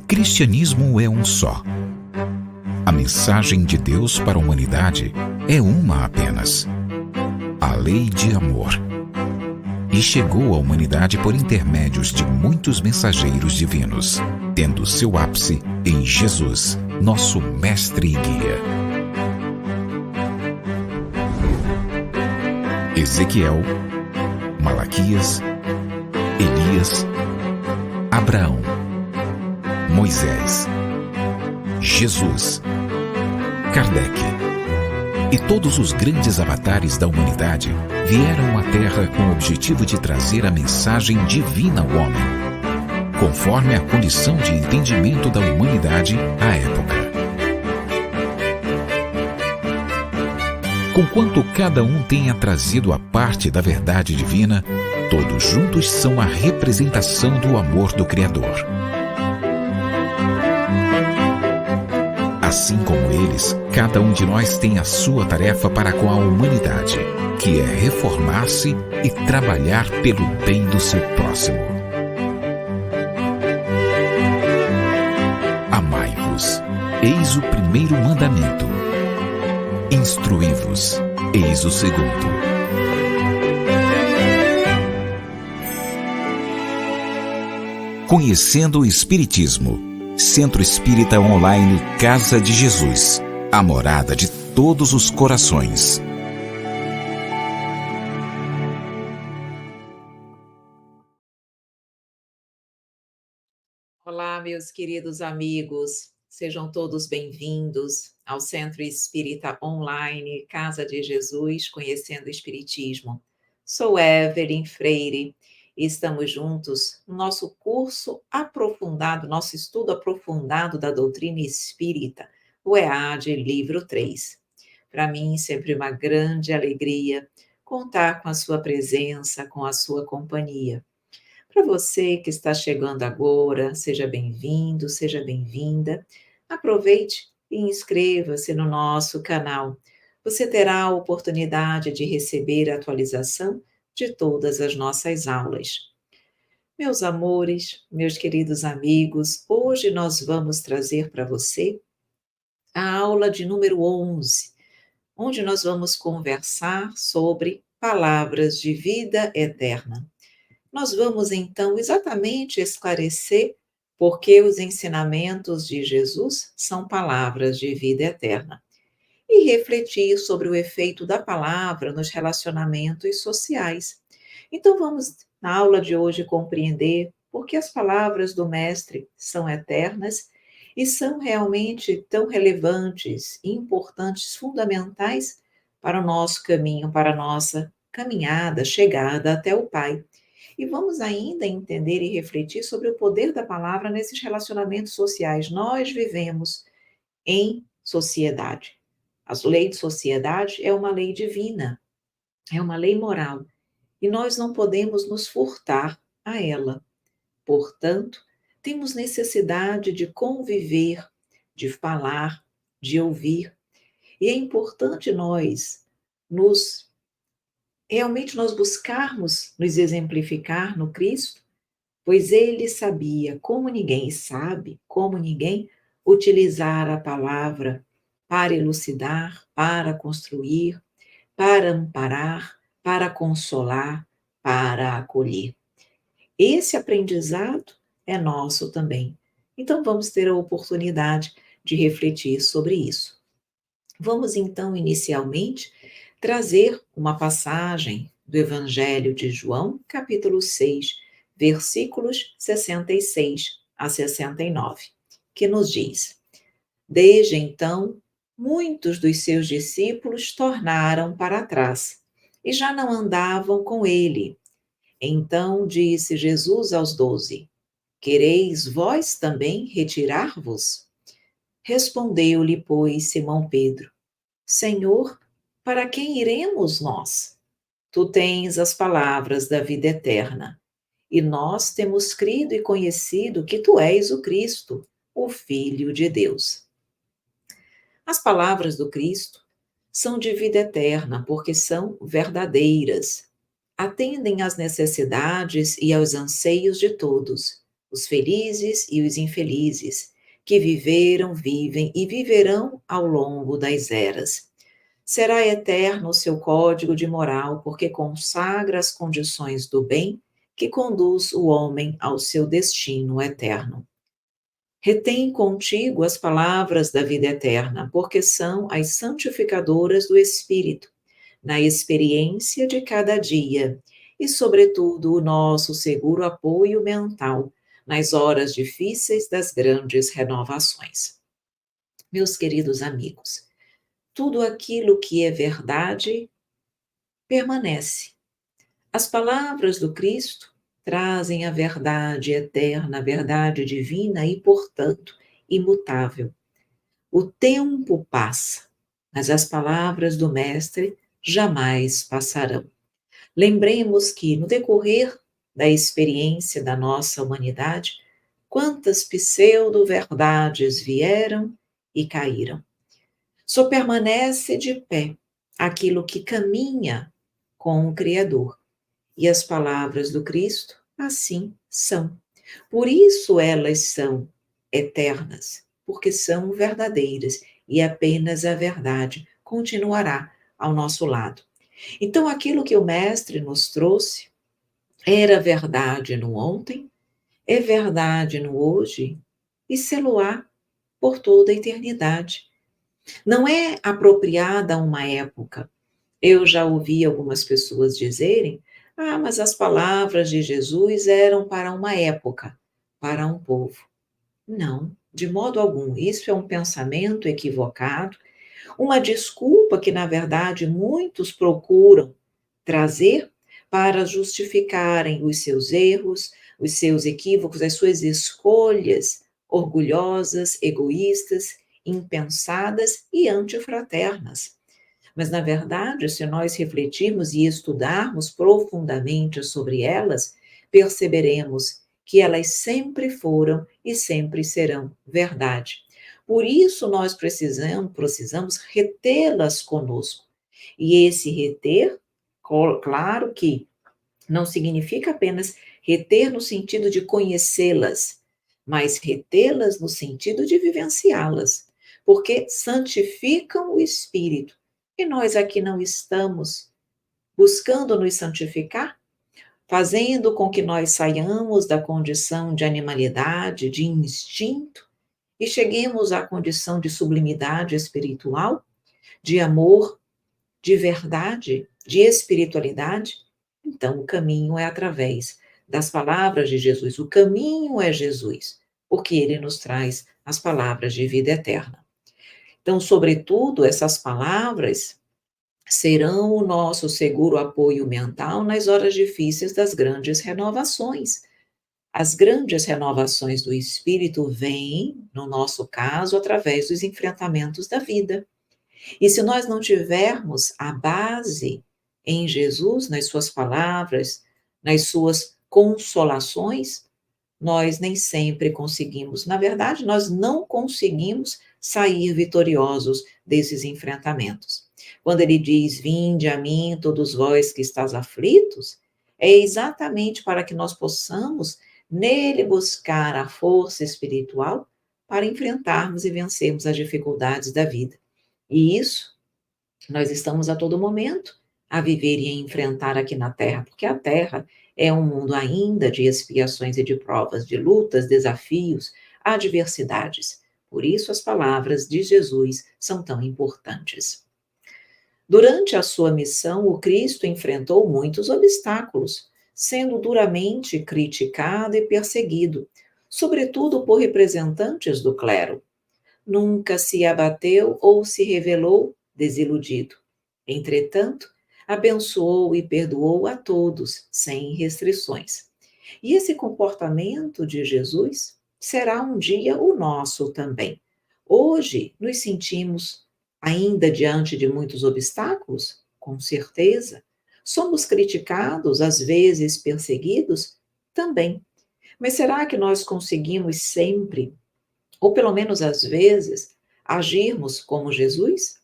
cristianismo é um só. A mensagem de Deus para a humanidade é uma apenas: a lei de amor. E chegou à humanidade por intermédios de muitos mensageiros divinos, tendo seu ápice em Jesus, nosso mestre e guia. Ezequiel, Malaquias, Elias, Abraão, Moisés, Jesus, Kardec e todos os grandes avatares da humanidade vieram à Terra com o objetivo de trazer a mensagem divina ao homem, conforme a condição de entendimento da humanidade à época. Conquanto cada um tenha trazido a parte da verdade divina, todos juntos são a representação do amor do Criador. Assim como eles, cada um de nós tem a sua tarefa para com a humanidade, que é reformar-se e trabalhar pelo bem do seu próximo. Amai-vos, eis o primeiro mandamento. Instruí-vos, eis o segundo. Conhecendo o Espiritismo. Centro Espírita Online Casa de Jesus, a morada de todos os corações. Olá, meus queridos amigos, sejam todos bem-vindos ao Centro Espírita Online Casa de Jesus, Conhecendo o Espiritismo. Sou Evelyn Freire e estamos juntos no nosso curso aprofundado, nosso estudo aprofundado da doutrina espírita, o EAD Livro 3. Para mim, sempre uma grande alegria contar com a sua presença, com a sua companhia. Para você que está chegando agora, seja bem-vindo, seja bem-vinda. Aproveite e inscreva-se no nosso canal. Você terá a oportunidade de receber a atualização de todas as nossas aulas. Meus amores, meus queridos amigos, hoje nós vamos trazer para você a aula de número 11, onde nós vamos conversar sobre palavras de vida eterna. Nós vamos, então, exatamente esclarecer por que os ensinamentos de Jesus são palavras de vida eterna e refletir sobre o efeito da palavra nos relacionamentos sociais. Então, vamos, na aula de hoje, compreender por que as palavras do Mestre são eternas e são realmente tão relevantes, importantes, fundamentais para o nosso caminho, para a nossa caminhada, chegada até o Pai. E vamos ainda entender e refletir sobre o poder da palavra nesses relacionamentos sociais. Nós vivemos em sociedade. A lei de sociedade é uma lei divina, é uma lei moral, e nós não podemos nos furtar a ela. Portanto, temos necessidade de conviver, de falar, de ouvir, e é importante realmente nós buscarmos nos exemplificar no Cristo, pois ele sabia como ninguém, e sabe como ninguém, utilizar a palavra para elucidar, para construir, para amparar, para consolar, para acolher. Esse aprendizado é nosso também. Então vamos ter a oportunidade de refletir sobre isso. Vamos então, inicialmente, trazer uma passagem do Evangelho de João, capítulo 6, versículos 66 a 69, que nos diz: Desde então, muitos dos seus discípulos tornaram para trás e já não andavam com ele. Então disse Jesus aos 12: Quereis vós também retirar-vos? Respondeu-lhe, pois, Simão Pedro: Senhor, para quem iremos nós? Tu tens as palavras da vida eterna, e nós temos crido e conhecido que tu és o Cristo, o Filho de Deus. As palavras do Cristo são de vida eterna, porque são verdadeiras, atendem às necessidades e aos anseios de todos, os felizes e os infelizes, que viveram, vivem e viverão ao longo das eras. Será eterno o seu código de moral, porque consagra as condições do bem que conduz o homem ao seu destino eterno. Retém contigo as palavras da vida eterna, porque são as santificadoras do espírito, na experiência de cada dia, e, sobretudo, o nosso seguro apoio mental nas horas difíceis das grandes renovações. Meus queridos amigos, tudo aquilo que é verdade permanece. As palavras do Cristo trazem a verdade eterna, a verdade divina e, portanto, imutável. O tempo passa, mas as palavras do Mestre jamais passarão. Lembremos que, no decorrer da experiência da nossa humanidade, quantas pseudo-verdades vieram e caíram. Só permanece de pé aquilo que caminha com o Criador. E as palavras do Cristo assim são. Por isso elas são eternas, porque são verdadeiras e apenas a verdade continuará ao nosso lado. Então, aquilo que o Mestre nos trouxe era verdade no ontem, é verdade no hoje e se-lo-á por toda a eternidade. Não é apropriada a uma época. Eu já ouvi algumas pessoas dizerem: ah, mas as palavras de Jesus eram para uma época, para um povo. Não, de modo algum. Isso é um pensamento equivocado, uma desculpa que, na verdade, muitos procuram trazer para justificarem os seus erros, os seus equívocos, as suas escolhas orgulhosas, egoístas, impensadas e antifraternas. Mas, na verdade, se nós refletirmos e estudarmos profundamente sobre elas, perceberemos que elas sempre foram e sempre serão verdade. Por isso, nós precisamos retê-las conosco. E esse reter, claro que não significa apenas reter no sentido de conhecê-las, mas retê-las no sentido de vivenciá-las, porque santificam o espírito. E nós aqui não estamos buscando nos santificar, fazendo com que nós saiamos da condição de animalidade, de instinto, e cheguemos à condição de sublimidade espiritual, de amor, de verdade, de espiritualidade. Então, o caminho é através das palavras de Jesus. O caminho é Jesus, porque ele nos traz as palavras de vida eterna. Então, sobretudo, essas palavras serão o nosso seguro apoio mental nas horas difíceis das grandes renovações. As grandes renovações do espírito vêm, no nosso caso, através dos enfrentamentos da vida. E se nós não tivermos a base em Jesus, nas suas palavras, nas suas consolações, nós nem sempre conseguimos. Na verdade, nós não conseguimos sair vitoriosos desses enfrentamentos. Quando ele diz: vinde a mim, todos vós que estáis aflitos, é exatamente para que nós possamos nele buscar a força espiritual para enfrentarmos e vencermos as dificuldades da vida. E isso nós estamos a todo momento a viver e a enfrentar aqui na Terra, porque a Terra é um mundo ainda de expiações e de provas, de lutas, desafios, adversidades. Por isso as palavras de Jesus são tão importantes. Durante a sua missão, o Cristo enfrentou muitos obstáculos, sendo duramente criticado e perseguido, sobretudo por representantes do clero. Nunca se abateu ou se revelou desiludido. Entretanto, abençoou e perdoou a todos, sem restrições. E esse comportamento de Jesus será um dia o nosso também. Hoje, nos sentimos ainda diante de muitos obstáculos? Com certeza. Somos criticados, às vezes perseguidos? Também. Mas será que nós conseguimos sempre, ou pelo menos às vezes, agirmos como Jesus?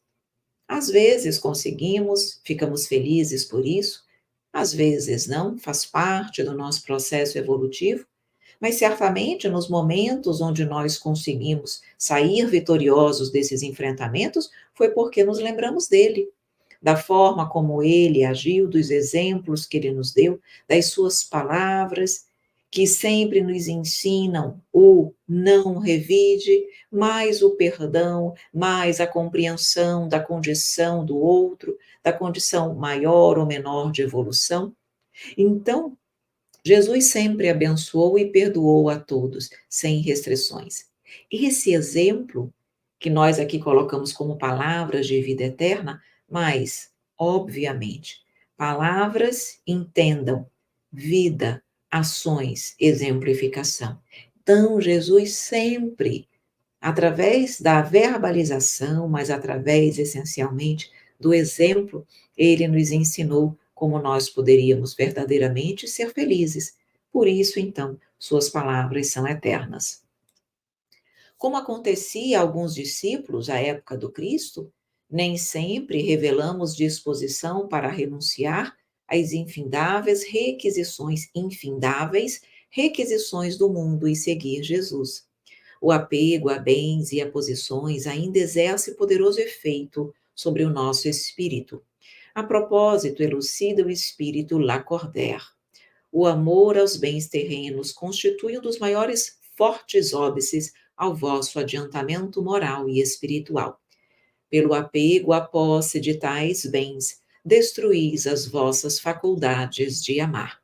Às vezes conseguimos, ficamos felizes por isso, às vezes não, faz parte do nosso processo evolutivo, Mas certamente nos momentos onde nós conseguimos sair vitoriosos desses enfrentamentos, foi porque nos lembramos dele, da forma como ele agiu, dos exemplos que ele nos deu, das suas palavras, que sempre nos ensinam o não revide, mais o perdão, mais a compreensão da condição do outro, da condição maior ou menor de evolução. Então, Jesus sempre abençoou e perdoou a todos, sem restrições. Esse exemplo, que nós aqui colocamos como palavras de vida eterna, mas, obviamente, palavras entendam vida, ações, exemplificação. Então, Jesus sempre, através da verbalização, mas através essencialmente do exemplo, ele nos ensinou como nós poderíamos verdadeiramente ser felizes. Por isso, então, suas palavras são eternas. Como acontecia a alguns discípulos à época do Cristo, nem sempre revelamos disposição para renunciar às infindáveis requisições do mundo e seguir Jesus. O apego a bens e a posições ainda exerce poderoso efeito sobre o nosso espírito. A propósito, elucida o espírito Lacordaire. O amor aos bens terrenos constitui um dos maiores fortes óbices ao vosso adiantamento moral e espiritual. Pelo apego à posse de tais bens, destruís as vossas faculdades de amar.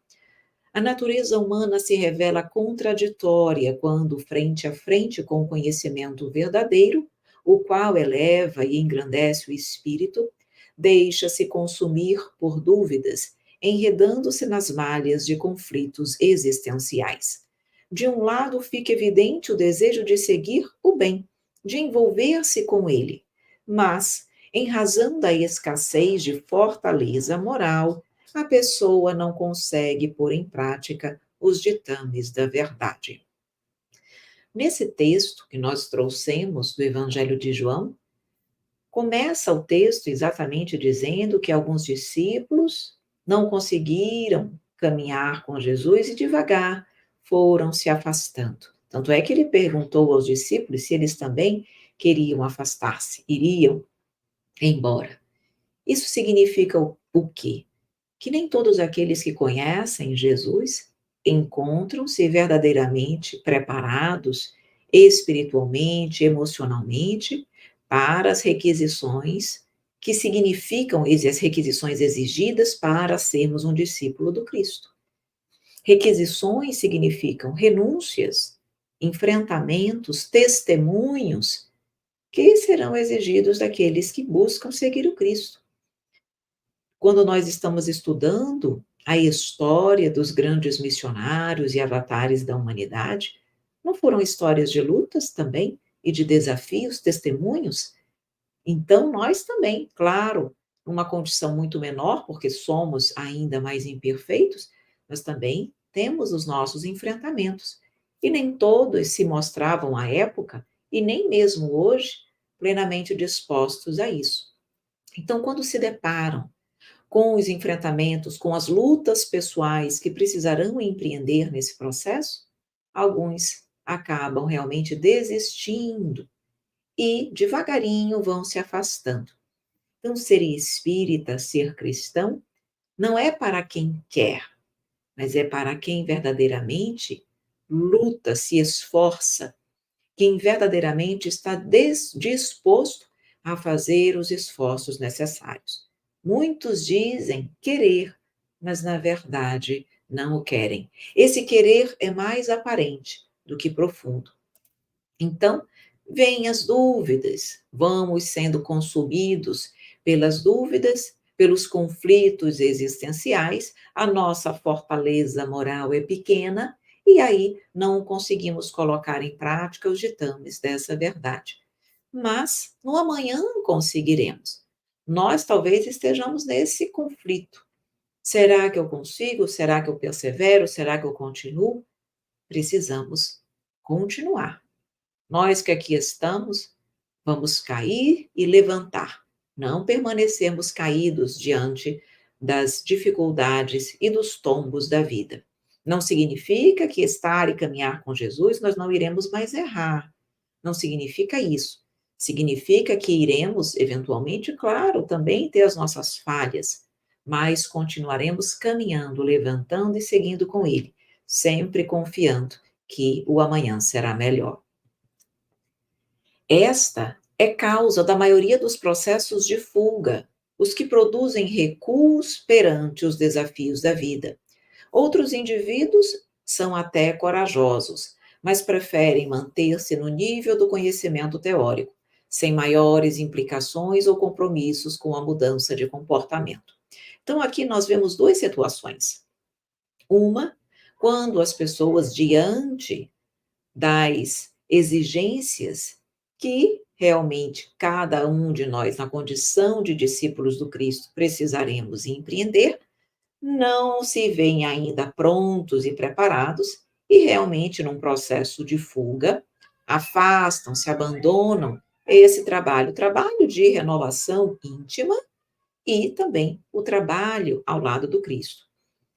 A natureza humana se revela contraditória quando, frente a frente com o conhecimento verdadeiro, o qual eleva e engrandece o espírito, deixa-se consumir por dúvidas, enredando-se nas malhas de conflitos existenciais. De um lado, fica evidente o desejo de seguir o bem, de envolver-se com ele, mas, em razão da escassez de fortaleza moral, a pessoa não consegue pôr em prática os ditames da verdade. Nesse texto que nós trouxemos do Evangelho de João, começa o texto exatamente dizendo que alguns discípulos não conseguiram caminhar com Jesus e devagar foram se afastando. Tanto é que ele perguntou aos discípulos se eles também queriam afastar-se, iriam embora. Isso significa o quê? Que nem todos aqueles que conhecem Jesus encontram-se verdadeiramente preparados espiritualmente, emocionalmente, para as requisições que significam as requisições exigidas para sermos um discípulo do Cristo. Requisições significam renúncias, enfrentamentos, testemunhos que serão exigidos daqueles que buscam seguir o Cristo. Quando nós estamos estudando a história dos grandes missionários e avatares da humanidade, não foram histórias de lutas também e de desafios, testemunhos? Então, nós também, claro, numa condição muito menor, porque somos ainda mais imperfeitos, nós também temos os nossos enfrentamentos. E nem todos se mostravam à época, e nem mesmo hoje, plenamente dispostos a isso. Então, quando se deparam com os enfrentamentos, com as lutas pessoais que precisarão empreender nesse processo, alguns acabam realmente desistindo e devagarinho vão se afastando. Então, ser espírita, ser cristão, não é para quem quer, mas é para quem verdadeiramente luta, se esforça, quem verdadeiramente está disposto a fazer os esforços necessários. Muitos dizem querer, mas na verdade não o querem. Esse querer é mais aparente do que profundo. Então, vêm as dúvidas, vamos sendo consumidos pelas dúvidas, pelos conflitos existenciais, a nossa fortaleza moral é pequena e aí não conseguimos colocar em prática os ditames dessa verdade. Mas no amanhã conseguiremos. Nós talvez estejamos nesse conflito. Será que eu consigo? Será que eu persevero? Será que eu continuo? Precisamos continuar. Nós que aqui estamos, vamos cair e levantar. Não permanecemos caídos diante das dificuldades e dos tombos da vida. Não significa que estar e caminhar com Jesus nós não iremos mais errar. Não significa isso. Significa que iremos, eventualmente, claro, também ter as nossas falhas, mas continuaremos caminhando, levantando e seguindo com Ele, sempre confiando que o amanhã será melhor. Esta é causa da maioria dos processos de fuga, os que produzem recuos perante os desafios da vida. Outros indivíduos são até corajosos, mas preferem manter-se no nível do conhecimento teórico, sem maiores implicações ou compromissos com a mudança de comportamento. Então, aqui nós vemos duas situações. Uma, quando as pessoas, diante das exigências que realmente cada um de nós, na condição de discípulos do Cristo, precisaremos empreender, não se veem ainda prontos e preparados e realmente num processo de fuga, afastam-se, abandonam esse trabalho, trabalho de renovação íntima e também o trabalho ao lado do Cristo.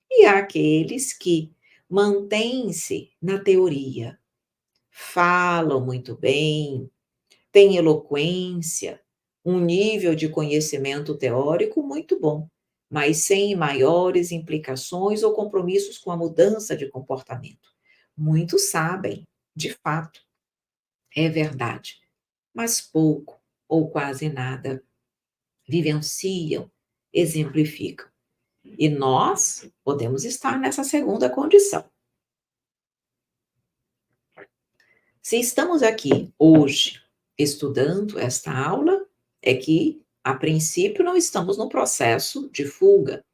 E há aqueles que mantêm-se na teoria, falam muito bem, têm eloquência, um nível de conhecimento teórico muito bom, mas sem maiores implicações ou compromissos com a mudança de comportamento. Muitos sabem, de fato, é verdade, mas pouco ou quase nada vivenciam, exemplificam. E nós podemos estar nessa segunda condição. Se estamos aqui hoje estudando esta aula, é que, a princípio, não estamos no processo de fuga.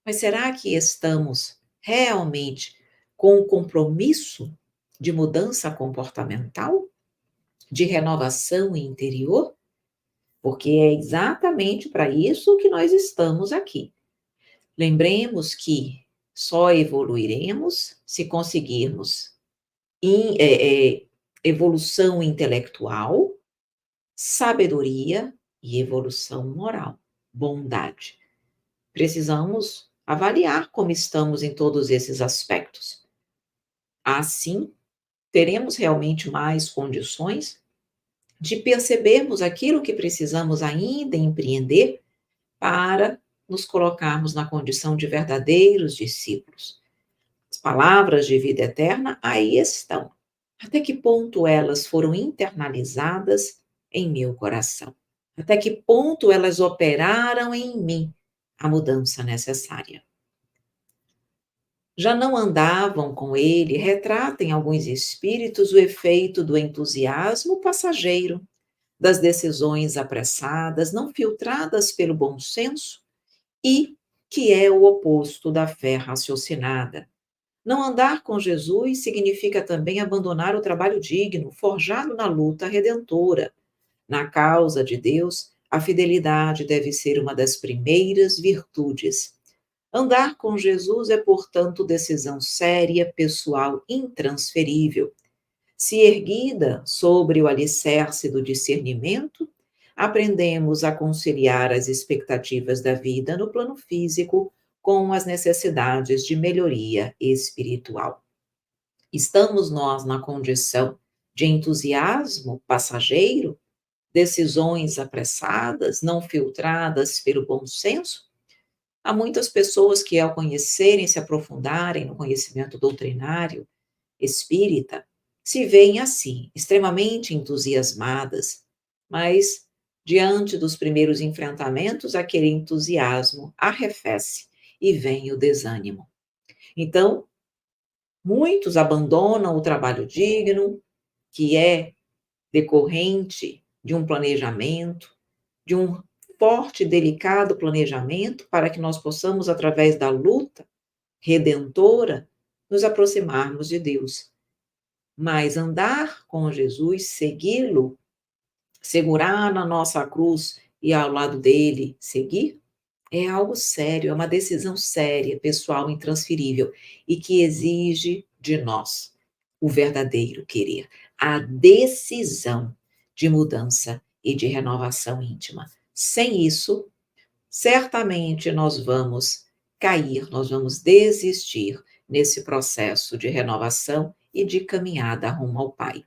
Mas será que estamos realmente com o compromisso de mudança comportamental, de renovação interior? Porque é exatamente para isso que nós estamos aqui. Lembremos que só evoluiremos se conseguirmos evolução intelectual, sabedoria e evolução moral, bondade. Precisamos avaliar como estamos em todos esses aspectos. Assim, teremos realmente mais condições de percebermos aquilo que precisamos ainda empreender para nos colocarmos na condição de verdadeiros discípulos. As palavras de vida eterna aí estão. Até que ponto elas foram internalizadas em meu coração? Até que ponto elas operaram em mim a mudança necessária? Já não andavam com ele, retrata em alguns espíritos o efeito do entusiasmo passageiro, das decisões apressadas, não filtradas pelo bom senso e que é o oposto da fé raciocinada. Não andar com Jesus significa também abandonar o trabalho digno, forjado na luta redentora. Na causa de Deus, a fidelidade deve ser uma das primeiras virtudes. Andar com Jesus é, portanto, decisão séria, pessoal, intransferível. Se erguida sobre o alicerce do discernimento, aprendemos a conciliar as expectativas da vida no plano físico com as necessidades de melhoria espiritual. Estamos nós na condição de entusiasmo passageiro, decisões apressadas, não filtradas pelo bom senso? Há muitas pessoas que, ao conhecerem, se aprofundarem no conhecimento doutrinário espírita, se veem assim, extremamente entusiasmadas, mas, diante dos primeiros enfrentamentos, aquele entusiasmo arrefece e vem o desânimo. Então, muitos abandonam o trabalho digno, que é decorrente de um planejamento, de um forte e delicado planejamento para que nós possamos, através da luta redentora, nos aproximarmos de Deus. Mas andar com Jesus, segui-lo, segurar na nossa cruz e ao lado dele seguir, é algo sério, é uma decisão séria, pessoal, intransferível e que exige de nós o verdadeiro querer, a decisão de mudança e de renovação íntima. Sem isso, certamente nós vamos cair, nós vamos desistir, nesse processo de renovação e de caminhada rumo ao Pai.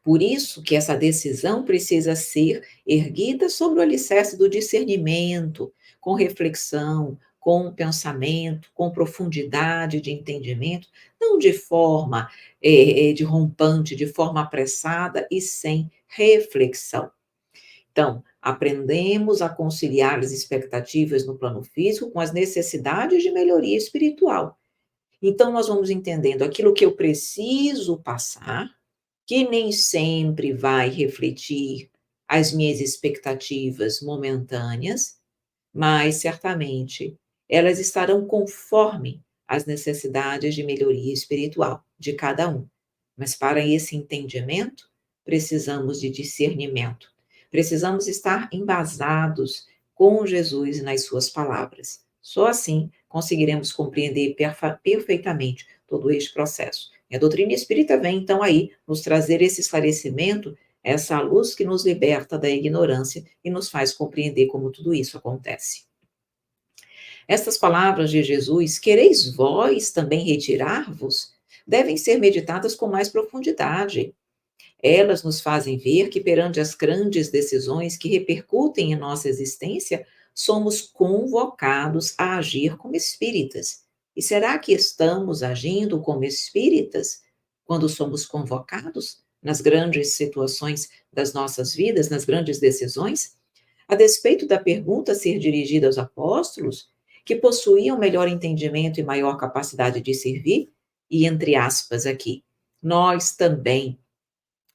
Por isso que essa decisão precisa ser erguida sobre o alicerce do discernimento, com reflexão, com pensamento, com profundidade de entendimento, não de forma de rompante, de forma apressada e sem reflexão. Então, aprendemos a conciliar as expectativas no plano físico com as necessidades de melhoria espiritual. Então, nós vamos entendendo aquilo que eu preciso passar, que nem sempre vai refletir as minhas expectativas momentâneas, mas certamente elas estarão conforme as necessidades de melhoria espiritual de cada um. Mas para esse entendimento, precisamos de discernimento. Precisamos estar embasados com Jesus e nas suas palavras. Só assim conseguiremos compreender perfeitamente todo este processo. E a doutrina espírita vem, então, aí nos trazer esse esclarecimento, essa luz que nos liberta da ignorância e nos faz compreender como tudo isso acontece. Estas palavras de Jesus, quereis vós também retirar-vos, devem ser meditadas com mais profundidade. Elas nos fazem ver que, perante as grandes decisões que repercutem em nossa existência, somos convocados a agir como espíritas. E será que estamos agindo como espíritas quando somos convocados nas grandes situações das nossas vidas, nas grandes decisões? A despeito da pergunta ser dirigida aos apóstolos, que possuíam melhor entendimento e maior capacidade de servir, e entre aspas aqui, nós também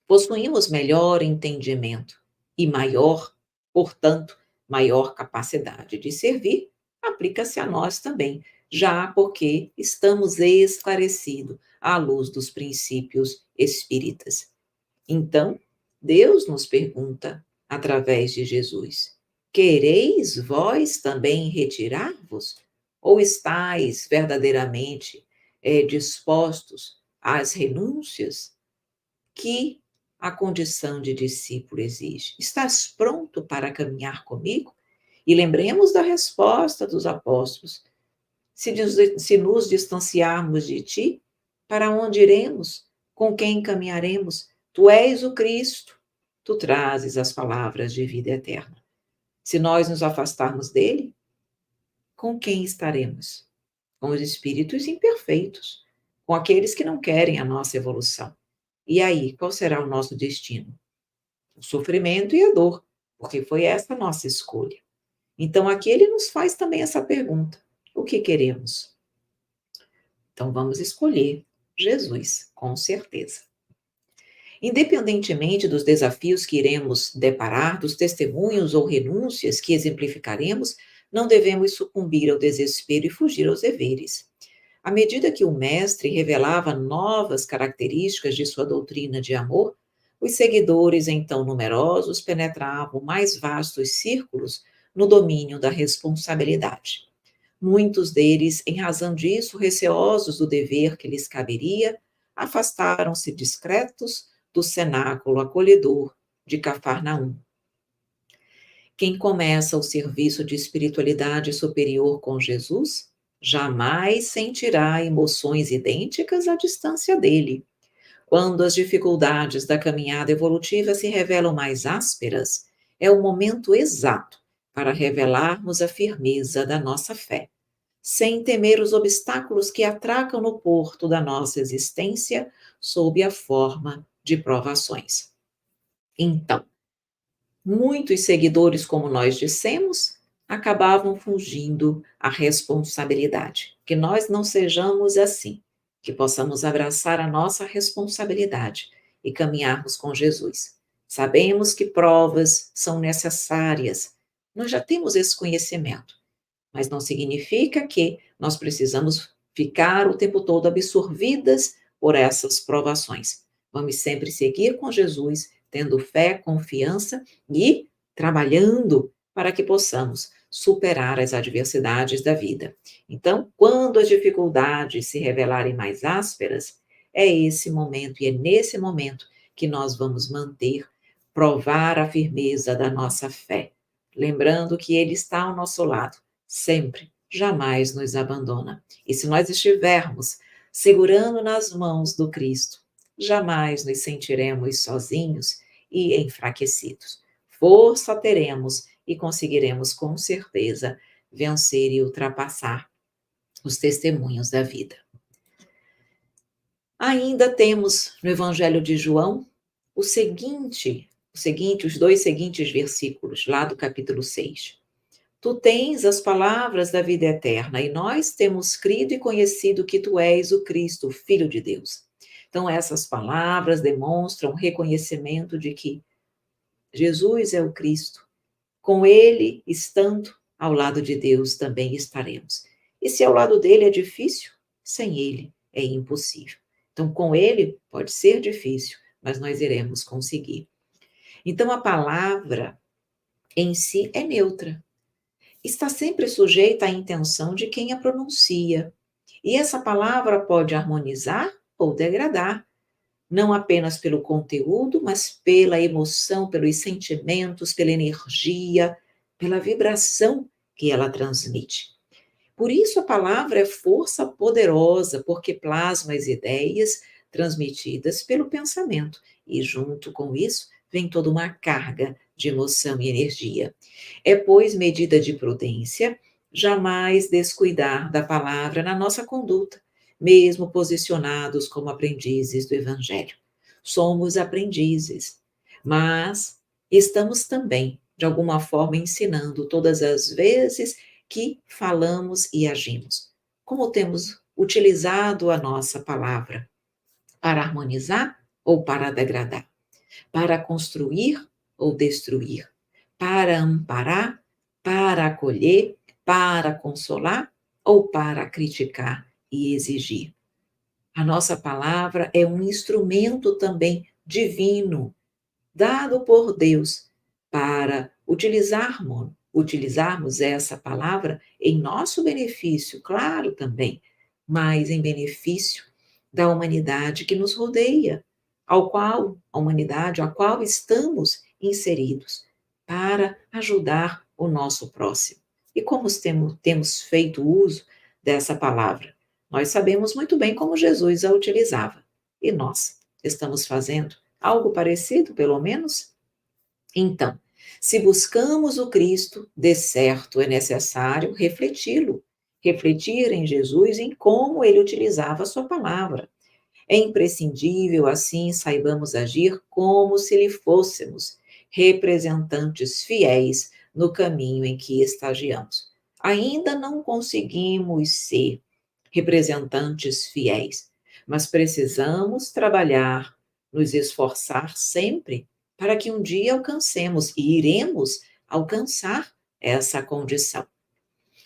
possuímos melhor entendimento e maior, portanto, maior capacidade de servir, aplica-se a nós também, já porque estamos esclarecidos à luz dos princípios espíritas. Então, Deus nos pergunta, através de Jesus: quereis vós também retirar-vos? Ou estáis verdadeiramente dispostos às renúncias que a condição de discípulo exige? Estás pronto para caminhar comigo? E lembremos da resposta dos apóstolos: se nos distanciarmos de ti, para onde iremos? Com quem caminharemos? Tu és o Cristo, tu trazes as palavras de vida eterna. Se nós nos afastarmos dele, com quem estaremos? Com os espíritos imperfeitos, com aqueles que não querem a nossa evolução. E aí, qual será o nosso destino? O sofrimento e a dor, porque foi essa a nossa escolha. Então, aqui ele nos faz também essa pergunta: o que queremos? Então, vamos escolher Jesus, com certeza. Independentemente dos desafios que iremos deparar, dos testemunhos ou renúncias que exemplificaremos, não devemos sucumbir ao desespero e fugir aos deveres. À medida que o mestre revelava novas características de sua doutrina de amor, os seguidores, então numerosos, penetravam mais vastos círculos no domínio da responsabilidade. Muitos deles, em razão disso, receosos do dever que lhes caberia, afastaram-se discretos do cenáculo acolhedor de Cafarnaum. Quem começa o serviço de espiritualidade superior com Jesus, jamais sentirá emoções idênticas à distância dele. Quando as dificuldades da caminhada evolutiva se revelam mais ásperas, é o momento exato para revelarmos a firmeza da nossa fé, sem temer os obstáculos que atracam no porto da nossa existência sob a forma de provações. Então, muitos seguidores, como nós dissemos, acabavam fugindo à responsabilidade. Que nós não sejamos assim, que possamos abraçar a nossa responsabilidade e caminharmos com Jesus. Sabemos que provas são necessárias, nós já temos esse conhecimento, mas não significa que nós precisamos ficar o tempo todo absorvidas por essas provações. Vamos sempre seguir com Jesus, tendo fé, confiança e trabalhando para que possamos superar as adversidades da vida. Então, quando as dificuldades se revelarem mais ásperas, é esse momento e é nesse momento que nós vamos provar a firmeza da nossa fé, lembrando que Ele está ao nosso lado, sempre, jamais nos abandona. E se nós estivermos segurando nas mãos do Cristo, jamais nos sentiremos sozinhos e enfraquecidos. Força teremos e conseguiremos com certeza vencer e ultrapassar os testemunhos da vida. Ainda temos no Evangelho de João os dois seguintes versículos, lá do capítulo 6. Tu tens as palavras da vida eterna, e nós temos crido e conhecido que tu és o Cristo, o Filho de Deus. Então, essas palavras demonstram reconhecimento de que Jesus é o Cristo. Com ele, estando ao lado de Deus, também estaremos. E se ao lado dele é difícil, sem ele é impossível. Então, com ele pode ser difícil, mas nós iremos conseguir. Então, a palavra em si é neutra. Está sempre sujeita à intenção de quem a pronuncia. E essa palavra pode harmonizar ou degradar, não apenas pelo conteúdo, mas pela emoção, pelos sentimentos, pela energia, pela vibração que ela transmite. Por isso a palavra é força poderosa, porque plasma as ideias transmitidas pelo pensamento, e junto com isso vem toda uma carga de emoção e energia. É, pois, medida de prudência jamais descuidar da palavra na nossa conduta, mesmo posicionados como aprendizes do Evangelho. Somos aprendizes, mas estamos também, de alguma forma, ensinando todas as vezes que falamos e agimos. Como temos utilizado a nossa palavra? Para harmonizar ou para degradar? Para construir ou destruir? Para amparar, para acolher, para consolar ou para criticar e exigir? A nossa palavra é um instrumento também divino, dado por Deus, para utilizarmos essa palavra em nosso benefício, claro também, mas em benefício da humanidade que nos rodeia, a humanidade a qual estamos inseridos, para ajudar o nosso próximo. E como temos feito uso dessa palavra? Nós sabemos muito bem como Jesus a utilizava. E nós estamos fazendo algo parecido, pelo menos? Então, se buscamos o Cristo, de certo é necessário refleti-lo, refletir em Jesus, em como ele utilizava a sua palavra. É imprescindível, assim, saibamos agir como se lhe fôssemos representantes fiéis no caminho em que estagiamos. Ainda não conseguimos ser representantes fiéis, mas precisamos trabalhar, nos esforçar sempre para que um dia alcancemos e iremos alcançar essa condição.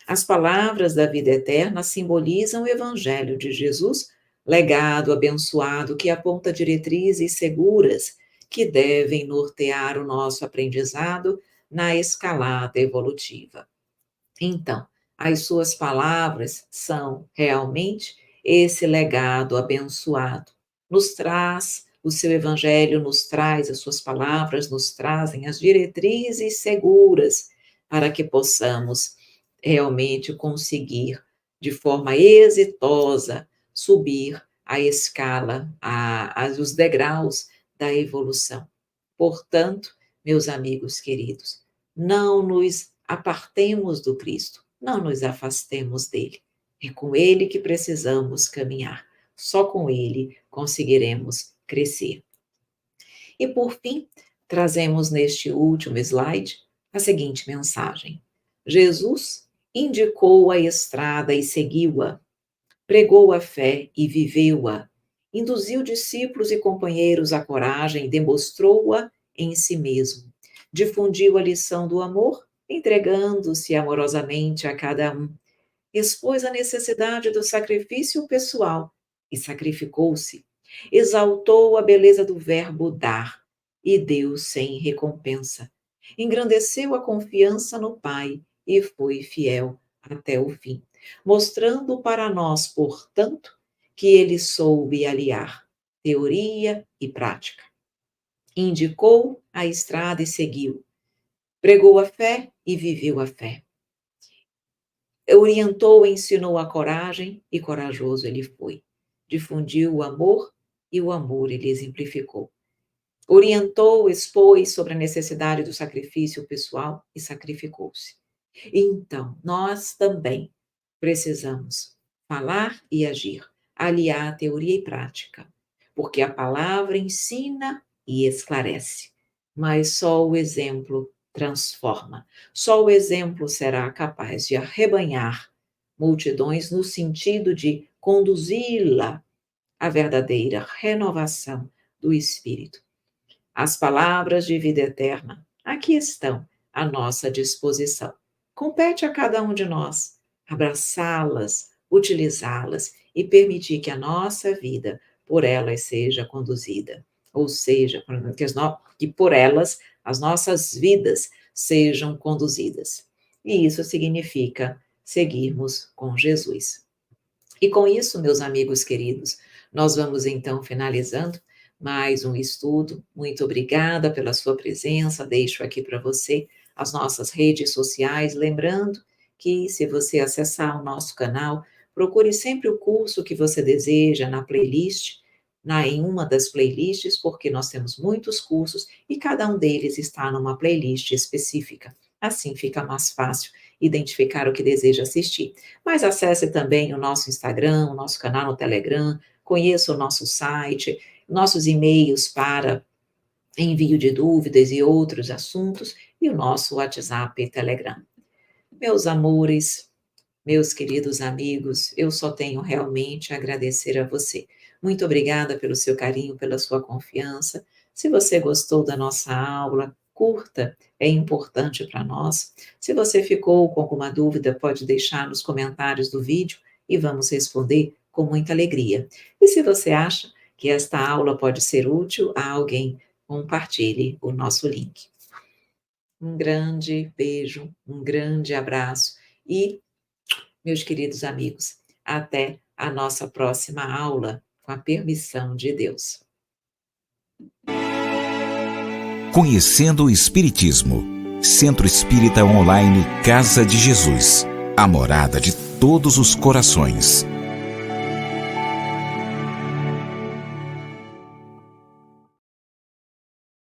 As palavras da vida eterna simbolizam o Evangelho de Jesus, legado abençoado que aponta diretrizes seguras que devem nortear o nosso aprendizado na escalada evolutiva. Então, as suas palavras são realmente esse legado abençoado. Nos traz, o seu evangelho nos traz, as suas palavras nos trazem as diretrizes seguras para que possamos realmente conseguir, de forma exitosa, subir a escala, os degraus da evolução. Portanto, meus amigos queridos, não nos apartemos do Cristo, não nos afastemos dele. É com ele que precisamos caminhar. Só com ele conseguiremos crescer. E por fim, trazemos neste último slide a seguinte mensagem: Jesus indicou a estrada e seguiu-a, pregou a fé e viveu-a, induziu discípulos e companheiros à coragem, demonstrou-a em si mesmo, difundiu a lição do amor, entregando-se amorosamente a cada um, expôs a necessidade do sacrifício pessoal e sacrificou-se, exaltou a beleza do verbo dar e deu sem recompensa, engrandeceu a confiança no Pai e foi fiel até o fim, mostrando para nós, portanto, que ele soube aliar teoria e prática. Indicou a estrada e seguiu, pregou a fé e viveu a fé. Orientou, ensinou a coragem e corajoso ele foi. Difundiu o amor e o amor ele exemplificou. Orientou, expôs sobre a necessidade do sacrifício pessoal e sacrificou-se. Então, nós também precisamos falar e agir, aliar teoria e prática, porque a palavra ensina e esclarece, mas só o exemplo transforma. Só o exemplo será capaz de arrebanhar multidões no sentido de conduzi-la à verdadeira renovação do espírito. As palavras de vida eterna aqui estão à nossa disposição. Compete a cada um de nós abraçá-las, utilizá-las e permitir que a nossa vida por elas seja conduzida. Ou seja, que por elas as nossas vidas sejam conduzidas. E isso significa seguirmos com Jesus. E com isso, meus amigos queridos, nós vamos então finalizando mais um estudo. Muito obrigada pela sua presença. Deixo aqui para você as nossas redes sociais, lembrando que se você acessar o nosso canal, procure sempre o curso que você deseja na playlist, em uma das playlists, porque nós temos muitos cursos e cada um deles está numa playlist específica. Assim fica mais fácil identificar o que deseja assistir. Mas acesse também o nosso Instagram, o nosso canal no Telegram, conheça o nosso site, nossos e-mails para envio de dúvidas e outros assuntos, e o nosso WhatsApp e Telegram. Meus amores, meus queridos amigos, eu só tenho realmente a agradecer a você. Muito obrigada pelo seu carinho, pela sua confiança. Se você gostou da nossa aula, curta, é importante para nós. Se você ficou com alguma dúvida, pode deixar nos comentários do vídeo e vamos responder com muita alegria. E se você acha que esta aula pode ser útil a alguém, compartilhe o nosso link. Um grande beijo, um grande abraço e, meus queridos amigos, até a nossa próxima aula, com a permissão de Deus. Conhecendo o Espiritismo. Centro Espírita Online Casa de Jesus. A morada de todos os corações.